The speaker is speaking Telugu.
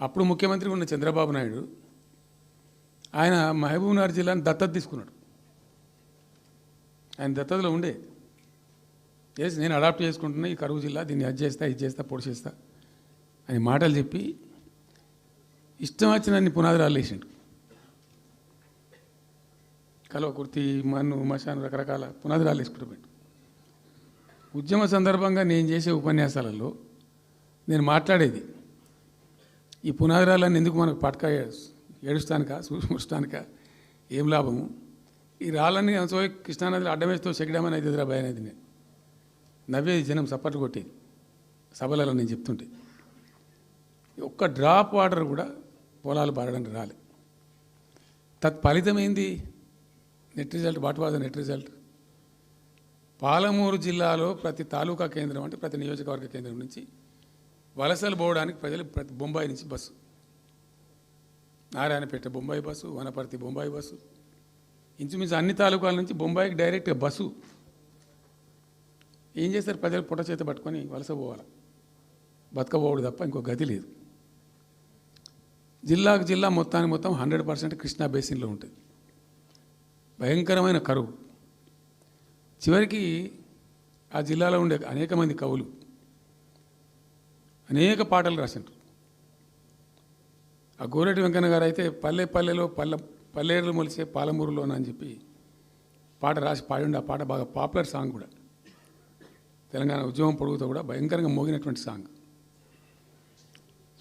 అప్పుడు ముఖ్యమంత్రి ఉన్న చంద్రబాబు నాయుడు ఆయన మహబూబ్నగర్ జిల్లాను దత్తత తీసుకున్నాడు. ఆయన దత్తతలో ఉండే చేసి నేను అడాప్ట్ చేసుకుంటున్నా ఈ కరువు జిల్లా, దీన్ని అది చేస్తా ఇది చేస్తా పొడి చేస్తా అని మాటలు చెప్పి ఇష్టం వచ్చినన్ని పునాదురాలు వేసిండు. కలవ కుర్తి, మన్ను, మశాను రకరకాల పునాదురాలు వేసుకుంటూ ఉద్యమ సందర్భంగా నేను చేసే ఉపన్యాసాలలో నేను మాట్లాడేది ఈ పునాదురాలన్నీ ఎందుకు మనకు పట్క ఏడుస్తానికా చూస్తానికా ఏం లాభము, ఈ రాళ్ళని అంశం కృష్ణానదిలో అడ్డమేస్తూ చెక్కడమని అయితే భయ అనేది నేను నవ్వేది, జనం సప్పట్లు కొట్టేది సభలలో నేను చెప్తుంటే. ఒక్క డ్రాప్ వాటర్ కూడా పొలాలు పారడానికి రాలే. తత్ఫలితమైంది net result. What was the net result? Palamuru జిల్లాలో ప్రతి తాలూకా కేంద్రం అంటే ప్రతి నియోజకవర్గ కేంద్రం నుంచి వలసలు పోవడానికి ప్రజలు ప్రతి బొంబాయి నుంచి bus, Narayanpet Bombay bus, Wanaparthy Bombay bus, ఇంచుమించు అన్ని తాలూకాల నుంచి బొంబాయికి డైరెక్ట్గా బస్సు. ఏం చేస్తారు? ప్రజలు పుట్ట చేత పట్టుకొని వలస పోవాలి, బతకపోవడు తప్ప ఇంకో గతి లేదు. జిల్లాకు జిల్లా మొత్తానికి మొత్తం 100% కృష్ణా బేసిన్లో ఉంటుంది. భయంకరమైన కరువు. చివరికి ఆ జిల్లాలో ఉండే అనేక మంది కవులు అనేక పాటలు రాసిండ్రు. ఆ గోరెటి వెంకన్న గారు అయితే పల్లె పల్లెలో పల్లెర్లు మొలిసే పాలమూరులోన అని చెప్పి పాట రాసి పాడిండు. ఆ పాట బాగా పాపులర్ సాంగ్ కూడా, తెలంగాణ ఉద్యమం పొడుగుతో కూడా భయంకరంగా మోగినటువంటి సాంగ్.